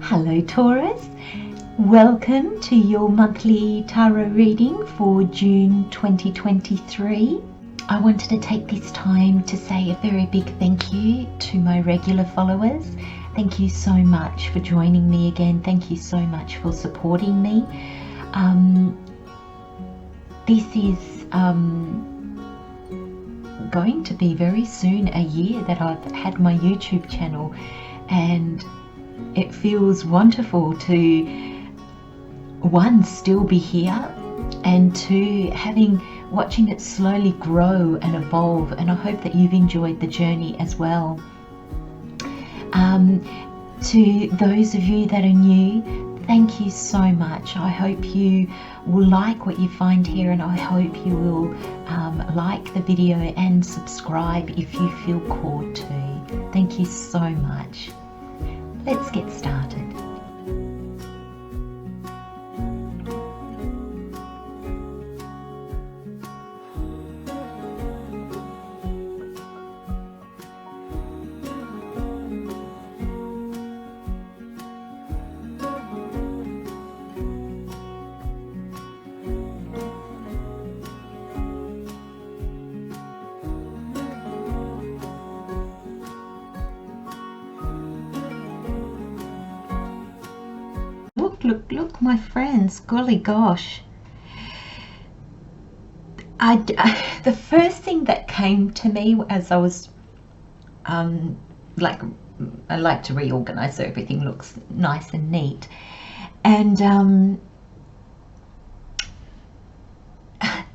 Hello Taurus, welcome to your monthly tarot reading for June 2023. I wanted to take this time to say a very big thank you to my regular followers. Thank you so much for joining me again. Thank you so much for supporting me. This is going to be very soon a year that I've had my YouTube channel, and it feels wonderful to, one, still be here, and two, watching it slowly grow and evolve, and I hope that you've enjoyed the journey as well. To those of you that are new, thank you so much. I hope you will like what you find here, and I hope you will like the video and subscribe if you feel called to. Thank you so much. Let's get started. Look, my friends, golly gosh. The first thing that came to me as I was, I like to reorganize so everything looks nice and neat. And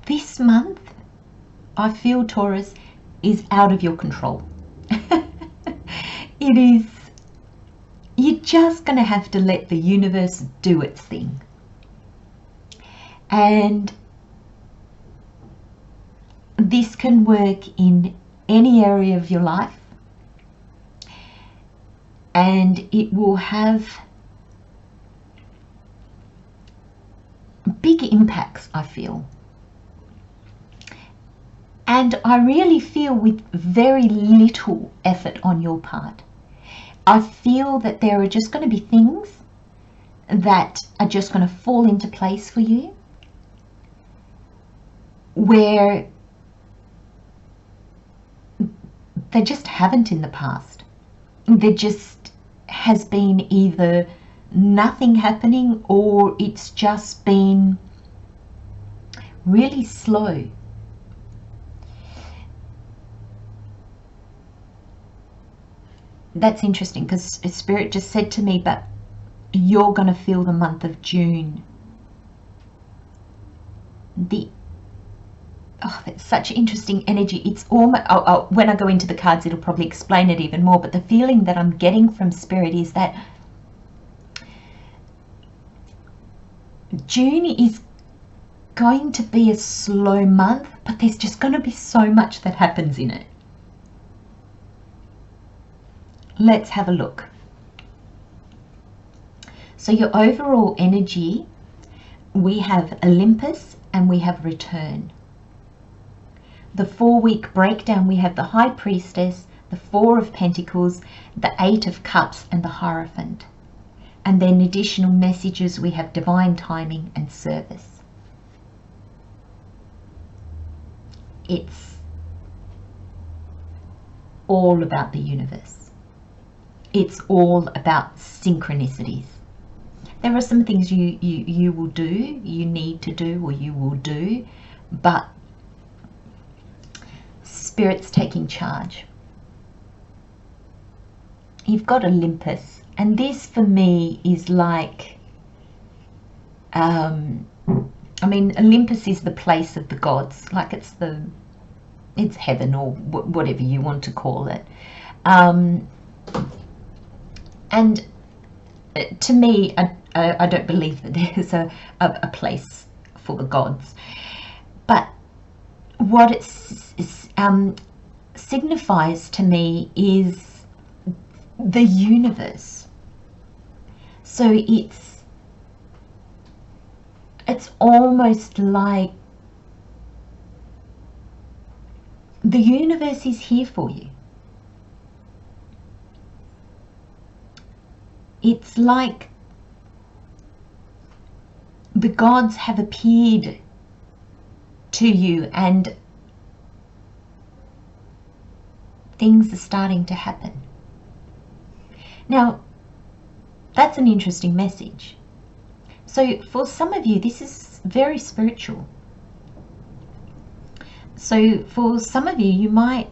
this month, I feel, Taurus, is out of your control. It is. You're just going to have to let the universe do its thing. And this can work in any area of your life. And it will have big impacts, I feel. And I really feel with very little effort on your part. I feel that there are just going to be things that are just going to fall into place for you, where they just haven't in the past. There just has been either nothing happening, or it's just been really slow. That's interesting, because Spirit just said to me, but you're going to feel the month of June. That's such interesting energy. It's almost, when I go into the cards, it'll probably explain it even more, but the feeling that I'm getting from Spirit is that June is going to be a slow month, but there's just going to be so much that happens in it. Let's have a look. So your overall energy, we have Olympus and we have Return. The 4-week breakdown, we have the High Priestess, the 4 of Pentacles, the 8 of Cups, and the Hierophant. And then additional messages, we have Divine Timing and Service. It's all about the universe. It's all about synchronicities. There are some things you will do, you need to do, or you will do, but Spirit's taking charge. You've got Olympus, and this for me is like, Olympus is the place of the gods, like it's heaven, or whatever you want to call it. And to me, I don't believe that there's a place for the gods. But what it signifies to me is the universe. So it's almost like the universe is here for you. it's like the gods have appeared to you and things are starting to happen. Now, that's an interesting message. So for some of you, this is very spiritual. So for some of you, you might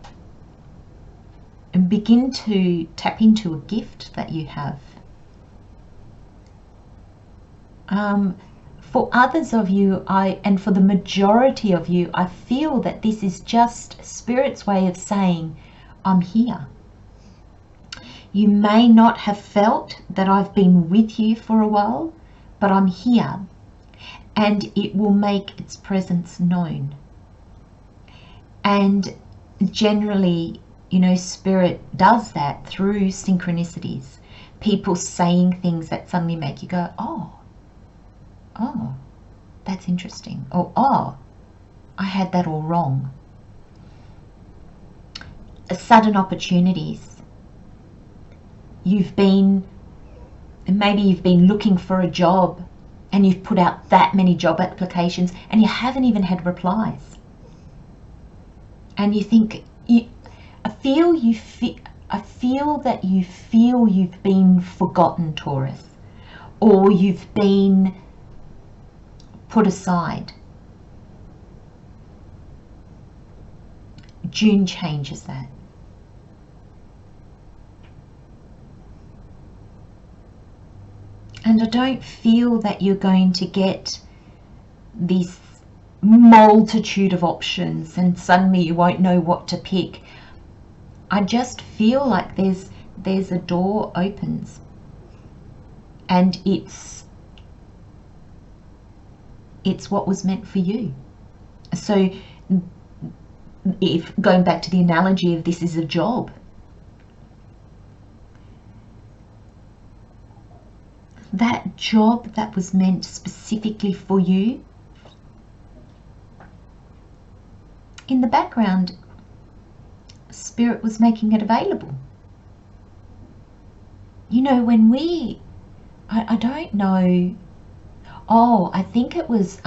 begin to tap into a gift that you have. For others of you, and for the majority of you, I feel that this is just Spirit's way of saying, I'm here. You may not have felt that I've been with you for a while, but I'm here, and it will make its presence known. And generally, you know, Spirit does that through synchronicities. People saying things that suddenly make you go, oh, that's interesting. Or, oh, I had that all wrong. Sudden opportunities. Maybe you've been looking for a job and you've put out that many job applications and you haven't even had replies. And you think, I feel that you feel you've been forgotten, Taurus, or you've been put aside. June changes that. And I don't feel that you're going to get this multitude of options and suddenly you won't know what to pick. I just feel like there's a door opens and it's what was meant for you. So if going back to the analogy of this is a job, that job that was meant specifically for you, in the background, Spirit was making it available. You know, when I don't know, I think it was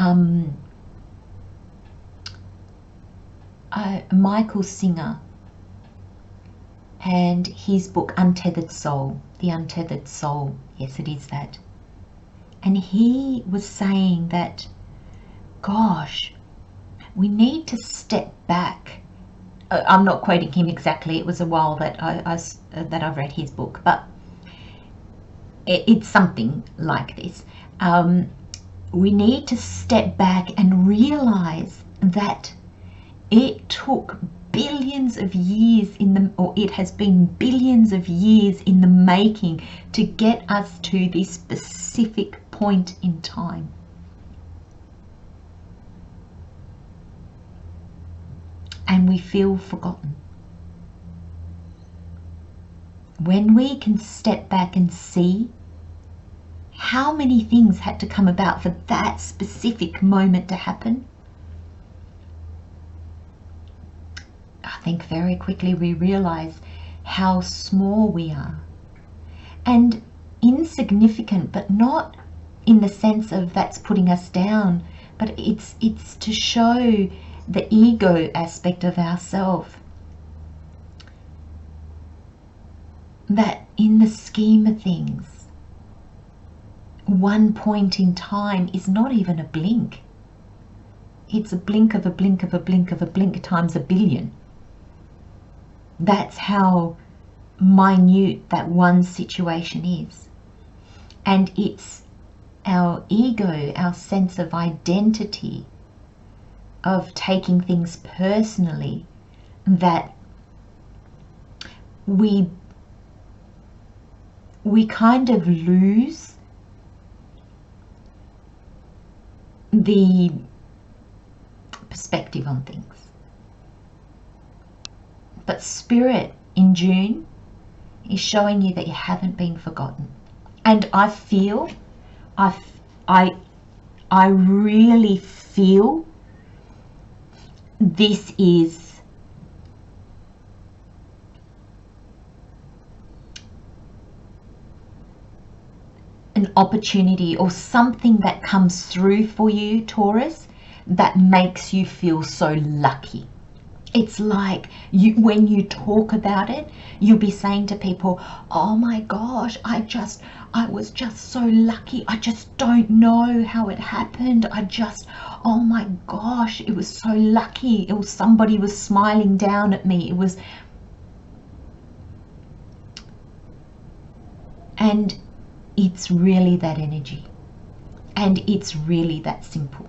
Michael Singer and his book Untethered Soul, The Untethered Soul. Yes, it is that. And he was saying that, gosh, we need to step back. I'm not quoting him exactly. It was a while that I've read his book, but it's something like this. We need to step back and realize that it took billions of years it has been billions of years in the making to get us to this specific point in time. And we feel forgotten. When we can step back and see how many things had to come about for that specific moment to happen, I think very quickly we realize how small we are and insignificant, but not in the sense of that's putting us down, but it's to show the ego aspect of ourselves, that in the scheme of things, one point in time is not even a blink. It's a blink of a blink of a blink of a blink times a billion. That's how minute that one situation is. And it's our ego, our sense of identity, of taking things personally, that we kind of lose the perspective on things. But Spirit in June is showing you that you haven't been forgotten. And I feel, I really feel this is an opportunity or something that comes through for you, Taurus, that makes you feel so lucky. It's like when you talk about it, you'll be saying to people, oh my gosh, I was just so lucky. I just don't know how it happened. Oh my gosh, it was so lucky. It was somebody was smiling down at me. And it's really that energy. And it's really that simple.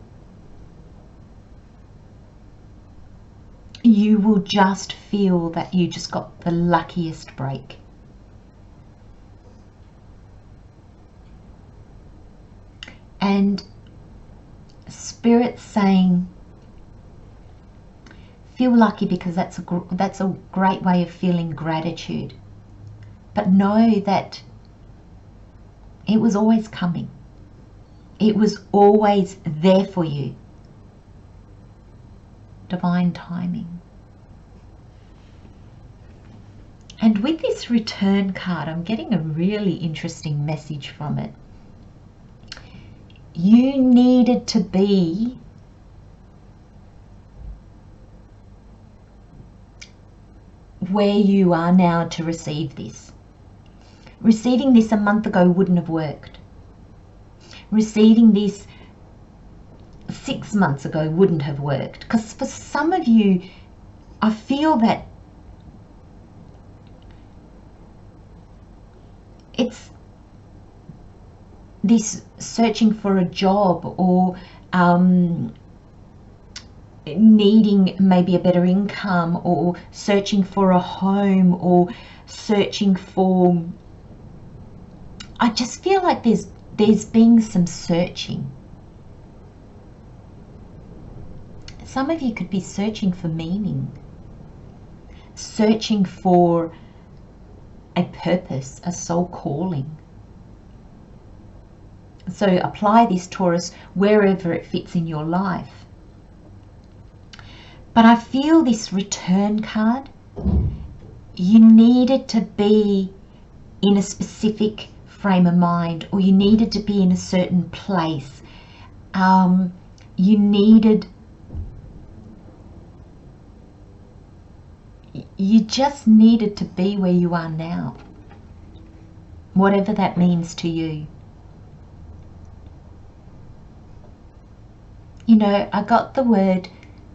You will just feel that you just got the luckiest break. And Spirit's saying, feel lucky, because that's a great way of feeling gratitude. But know that it was always coming. It was always there for you. Divine timing. And with this return card, I'm getting a really interesting message from it. You needed to be where you are now to receive this. Receiving this a month ago wouldn't have worked. Receiving this 6 months ago wouldn't have worked, because for some of you, I feel that it's this searching for a job, or needing maybe a better income, or searching for a home, or searching for, I just feel like there's been some searching. Some of you could be searching for meaning, searching for a purpose, a soul calling. So apply this, Taurus, wherever it fits in your life. But I feel this return card, you needed to be in a specific frame of mind, or you needed to be in a certain place. You just needed to be where you are now, whatever that means to you. You know, I got the word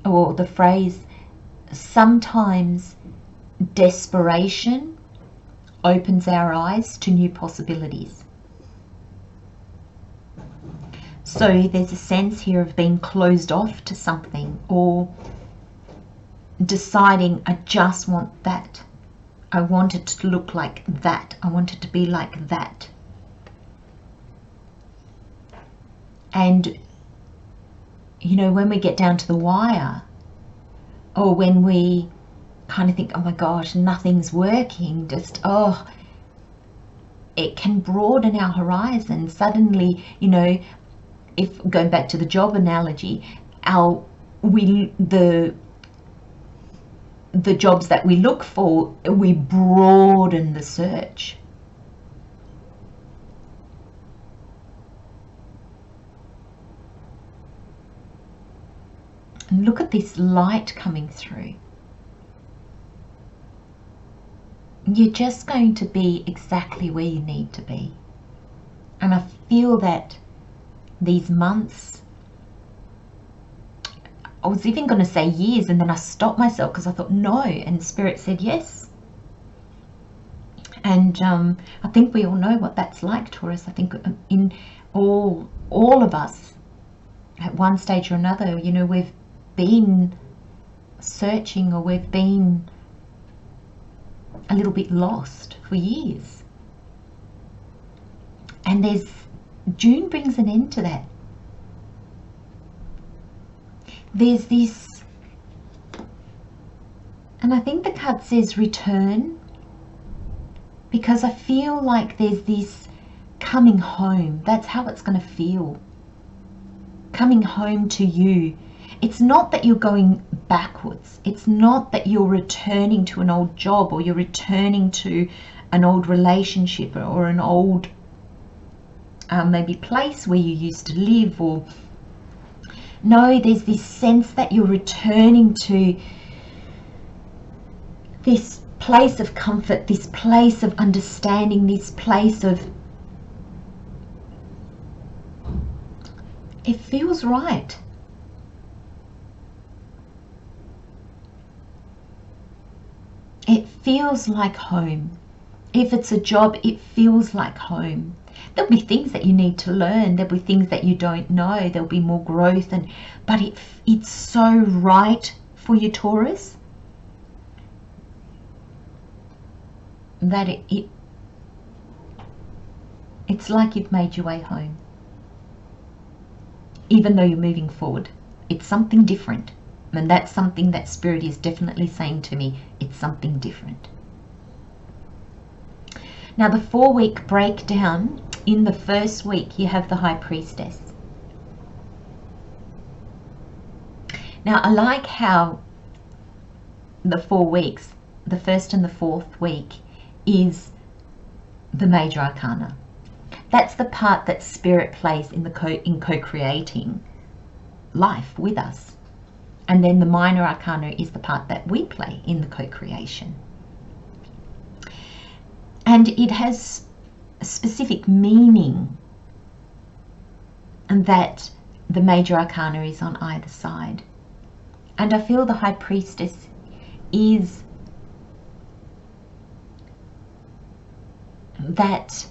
or the phrase, sometimes desperation opens our eyes to new possibilities. So there's a sense here of being closed off to something, or deciding, I just want that. I want it to look like that. I want it to be like that. And, you know, when we get down to the wire, or when we kind of think, oh my gosh, nothing's working, it can broaden our horizon. Suddenly, you know, if going back to the job analogy, the jobs that we look for, we broaden the search. And look at this light coming through. You're just going to be exactly where you need to be. And I feel that these months, I was even going to say years, and then I stopped myself because I thought no, and Spirit said yes. And I think we all know what that's like, Taurus. I think in all of us, at one stage or another, you know, we've been searching, or we've been a little bit lost for years. And June brings an end to that. There's this, and I think the card says return, because I feel like there's this coming home. That's how it's going to feel. Coming home to you. It's not that you're going backwards. It's not that you're returning to an old job, or you're returning to an old relationship, or an old maybe place where you used to live, or no, there's this sense that you're returning to this place of comfort, this place of understanding, this place of, it feels right. It feels like home. If it's a job, it feels like home. There'll be things that you need to learn. There'll be things that you don't know. There'll be more growth, but it's so right for you, Taurus, that it's like you've made your way home. Even though you're moving forward, it's something different. And that's something that Spirit is definitely saying to me. It's something different. Now, the 4-week breakdown, in the first week, you have the High Priestess. Now, I like how the 4 weeks, the first and the 4th week, is the Major Arcana. That's the part that Spirit plays in co-creating life with us. And then the Minor Arcana is the part that we play in the co-creation. And it has a specific meaning, and that the Major Arcana is on either side. And I feel the High Priestess is that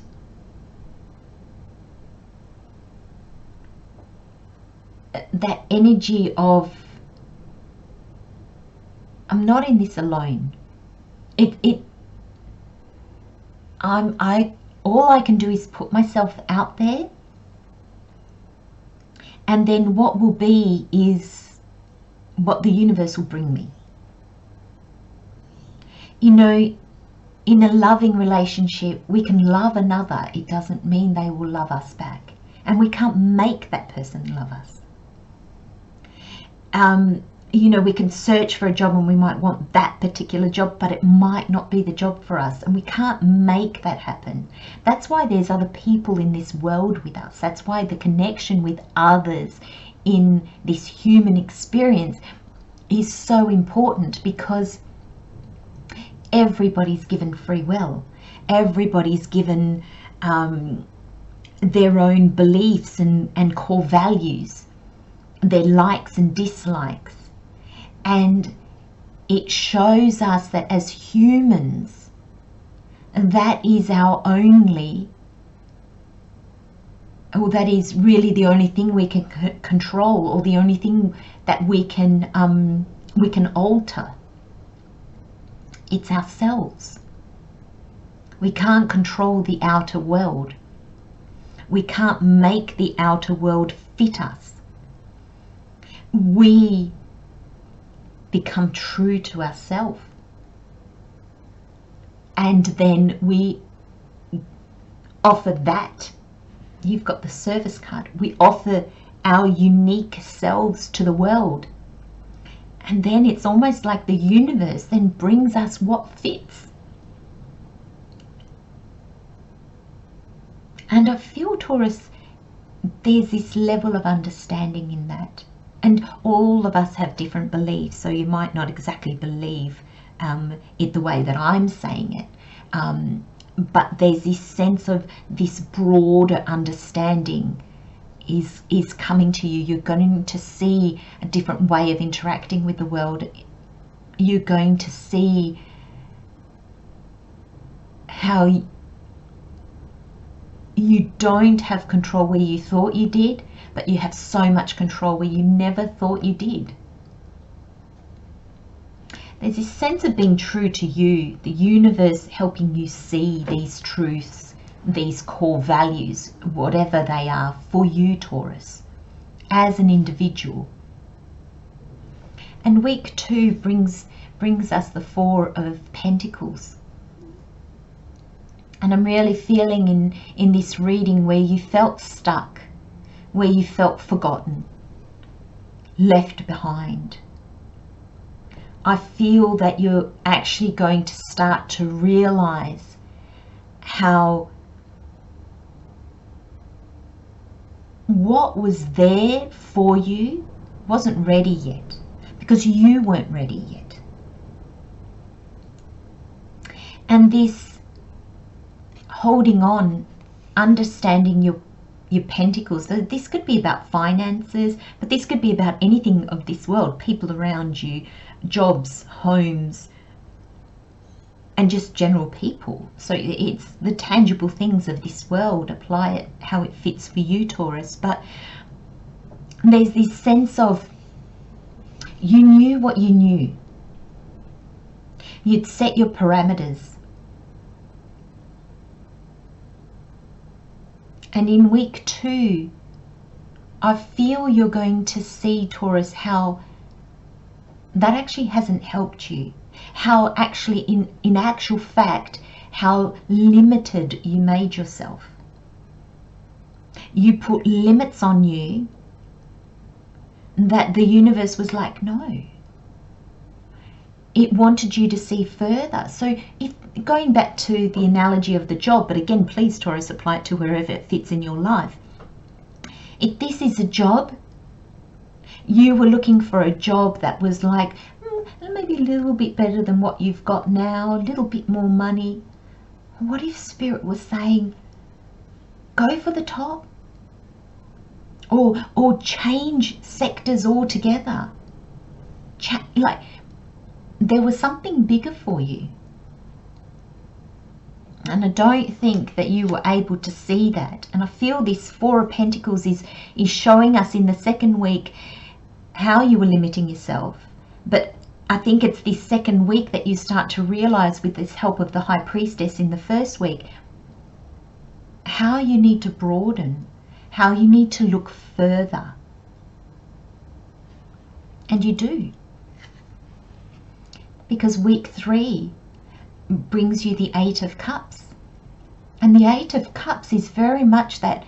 energy of, I'm not in this alone. All I can do is put myself out there, and then what will be is what the universe will bring me. You know, in a loving relationship, we can love another. It doesn't mean they will love us back, and we can't make that person love us. You know, we can search for a job and we might want that particular job, but it might not be the job for us, and we can't make that happen. That's why there's other people in this world with us. That's why the connection with others in this human experience is so important, because everybody's given free will. Everybody's given their own beliefs and core values, their likes and dislikes. And it shows us that as humans, that is our only, or that is really the only thing we can control, or the only thing that we can alter. It's ourselves. We can't control the outer world. We can't make the outer world fit us. We become true to ourselves, and then we offer that. You've got the service card. We offer our unique selves to the world, and then it's almost like the universe then brings us what fits. And I feel, Taurus, there's this level of understanding in that. And all of us have different beliefs, so you might not exactly believe it the way that I'm saying it. But there's this sense of this broader understanding is coming to you. You're going to see a different way of interacting with the world. You're going to see how you don't have control where you thought you did, but you have so much control where you never thought you did. There's this sense of being true to you, the universe helping you see these truths, these core values, whatever they are for you, Taurus, as an individual. And week 2 brings us the 4 of Pentacles. And I'm really feeling in this reading where you felt stuck, where you felt forgotten, left behind. I feel that you're actually going to start to realize how what was there for you wasn't ready yet, because you weren't ready yet. And this holding on, understanding your pentacles, so this could be about finances, but this could be about anything of this world, people around you, jobs, homes, and just general people. So it's the tangible things of this world. Apply it how it fits for you, Taurus. But there's this sense of, you knew what you knew. You'd set your parameters. And in week 2, I feel you're going to see, Taurus, how that actually hasn't helped you. How actually, in actual fact, how limited you made yourself. You put limits on you that the universe was like, no. It wanted you to see further. So if going back to the analogy of the job, but again, please, Taurus, apply it to wherever it fits in your life. If this is a job, you were looking for a job that was like, maybe a little bit better than what you've got now, a little bit more money. What if Spirit was saying, go for the top? Or change sectors altogether. Like, there was something bigger for you. And I don't think that you were able to see that. And I feel this Four of Pentacles is showing us in the second week how you were limiting yourself. But I think it's this second week that you start to realize, with this help of the High Priestess in the first week, how you need to broaden, how you need to look further. And you do. Because week 3 brings you the 8 of Cups. And the 8 of Cups is very much that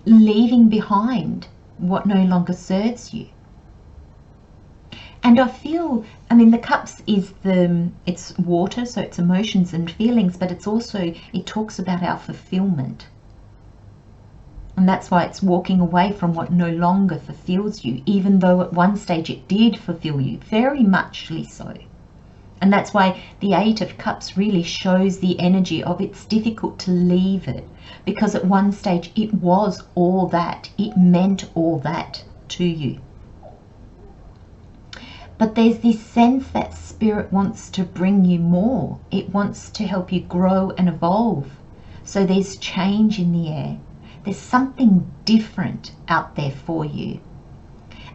leaving behind what no longer serves you. And I feel, I mean, the Cups is it's water, so it's emotions and feelings, but it's also, it talks about our fulfillment. And that's why it's walking away from what no longer fulfills you, even though at one stage it did fulfill you, very muchly so. And that's why the 8 of Cups really shows the energy of, it's difficult to leave it, because at one stage it was all that, it meant all that to you. But there's this sense that Spirit wants to bring you more. It wants to help you grow and evolve. So there's change in the air. There's something different out there for you.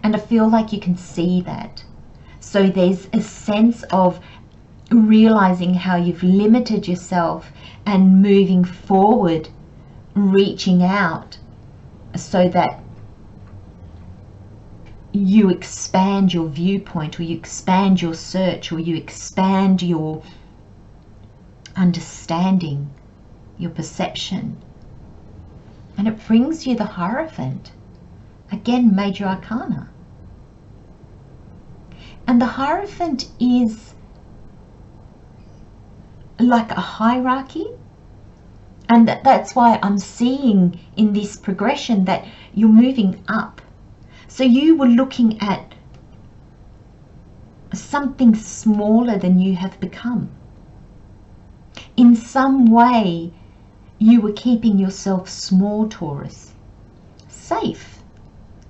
And I feel like you can see that. So there's a sense of realizing how you've limited yourself and moving forward, reaching out so that you expand your viewpoint, or you expand your search, or you expand your understanding, your perception. And it brings you the Hierophant. Again, Major Arcana. And the Hierophant is like a hierarchy. And that's why I'm seeing in this progression that you're moving up. So you were looking at something smaller than you have become. In some way, you were keeping yourself small, Taurus. Safe,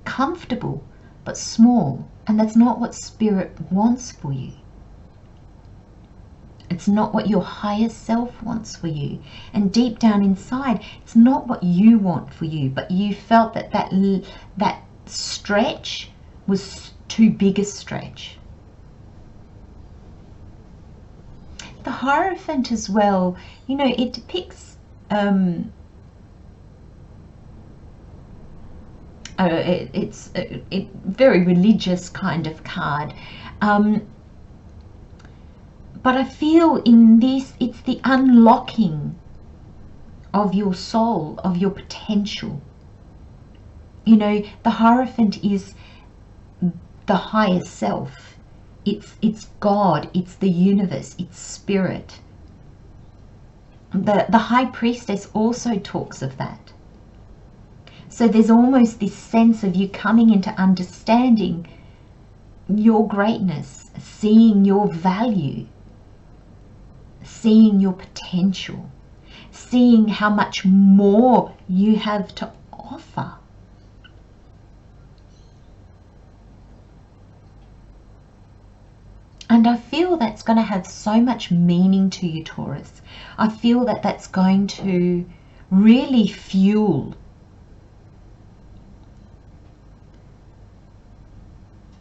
comfortable, but small. And that's not what Spirit wants for you. It's not what your higher self wants for you. And deep down inside, it's not what you want for you. But you felt that that stretch was too big a stretch. The Hierophant as well, you know, it depicts it's a very religious kind of card, but I feel in this it's the unlocking of your soul, of your potential. You know, the Hierophant is the higher self. It's God, it's the universe, it's Spirit. The High Priestess also talks of that. So there's almost this sense of you coming into understanding your greatness, seeing your value, seeing your potential, seeing how much more you have to offer. And I feel that's going to have so much meaning to you, Taurus. I feel that that's going to really fuel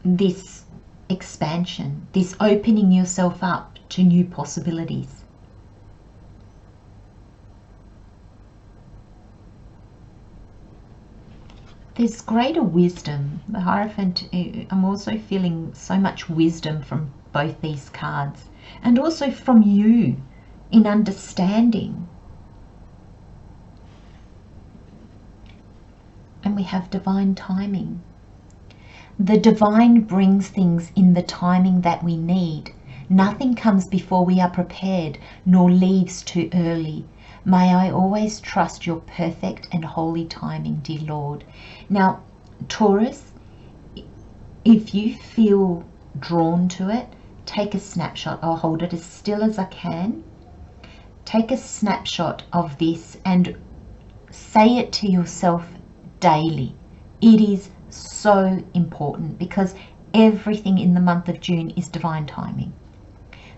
this expansion, this opening yourself up to new possibilities. There's greater wisdom. The Hierophant, I'm also feeling so much wisdom from both these cards, and also from you in understanding. And we have divine timing. The divine brings things in the timing that we need. Nothing comes before we are prepared, nor leaves too early. May I always trust your perfect and holy timing, dear Lord. Now, Taurus, if you feel drawn to it, take a snapshot. I'll hold it as still as I can. Take a snapshot of this and say it to yourself daily. It is so important, because everything in the month of June is divine timing.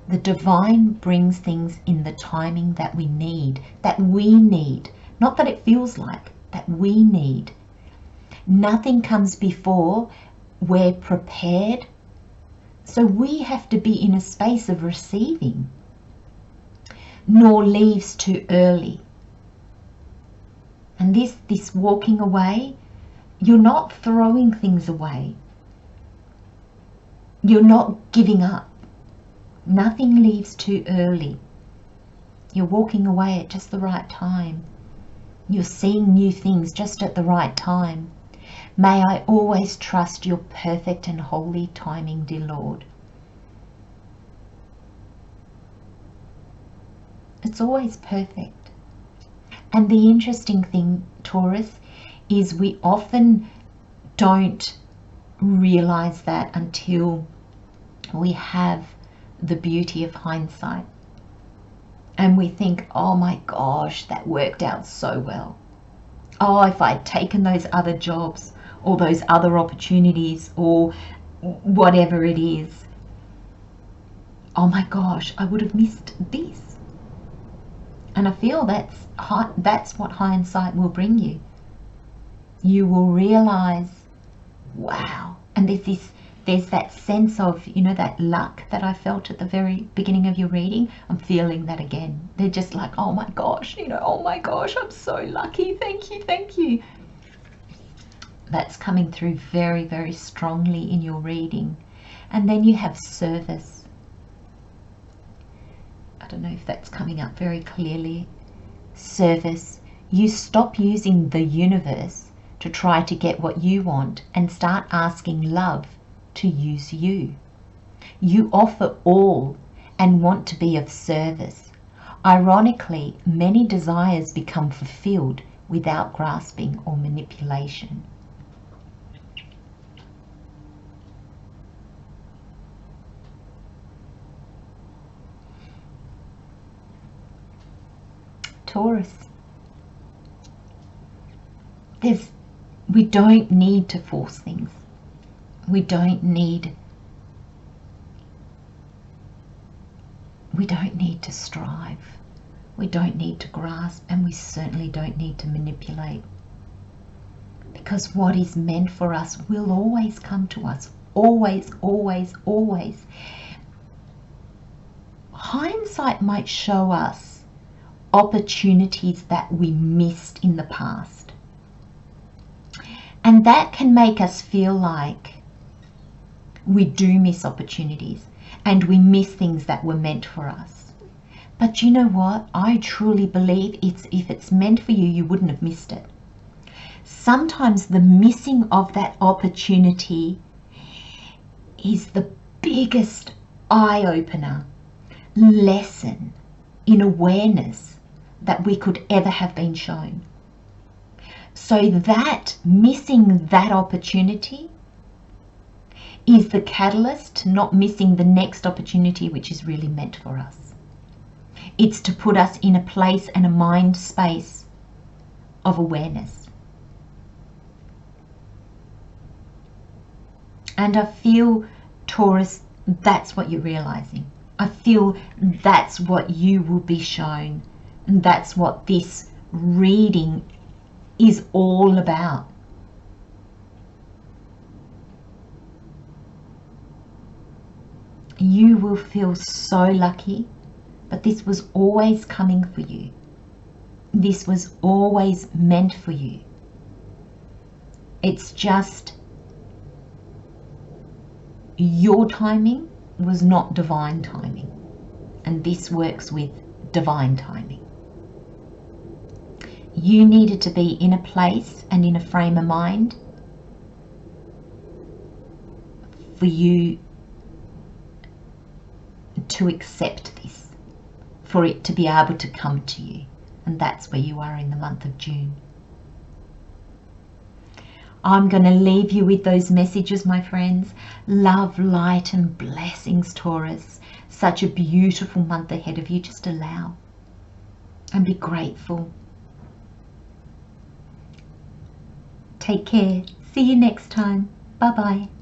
The divine brings things in the timing that we need, not that it feels like, that we need. Nothing comes before we're prepared. So we have to be in a space of receiving, nor leaves too early. And this walking away, you're not throwing things away. You're not giving up. Nothing leaves too early. You're walking away at just the right time. You're seeing new things just at the right time. May I always trust your perfect and holy timing, dear Lord. It's always perfect. And the interesting thing, Taurus, is we often don't realize that until we have the beauty of hindsight. And we think, oh my gosh, that worked out so well. Oh, if I'd taken those other jobs or those other opportunities or whatever it is, oh my gosh, I would have missed this. And I feel that's what hindsight will bring you. You will realize, wow. And there's that sense of, that luck that I felt at the very beginning of your reading. I'm feeling that again. They're just like, oh my gosh, oh my gosh, I'm so lucky. Thank you, thank you. That's coming through very, very strongly in your reading. And then you have service. I don't know if that's coming up very clearly. Service. You stop using the universe to try to get what you want and start asking love to use you. You offer all and want to be of service. Ironically, many desires become fulfilled without grasping or manipulation. Taurus, we don't need to force things. We don't need to strive. We don't need to grasp, and we certainly don't need to manipulate. Because what is meant for us will always come to us. Always, always, always. Hindsight might show us opportunities that we missed in the past. And that can make us feel like we do miss opportunities and we miss things that were meant for us. But you know what? I truly believe if it's meant for you, you wouldn't have missed it. Sometimes the missing of that opportunity is the biggest eye-opener, lesson in awareness that we could ever have been shown. So that missing that opportunity is the catalyst to not missing the next opportunity which is really meant for us. It's to put us in a place and a mind space of awareness. And I feel, Taurus, that's what you're realizing. I feel that's what you will be shown. And that's what this reading is all about. You will feel so lucky, but this was always coming for you. This was always meant for you. It's just your timing was not divine timing, and this works with divine timing. You needed to be in a place and in a frame of mind for you to accept this, for it to be able to come to you. And that's where you are in the month of June. I'm going to leave you with those messages, my friends. Love, light and blessings, Taurus. Such a beautiful month ahead of you. Just allow and be grateful. Take care. See you next time. Bye-bye.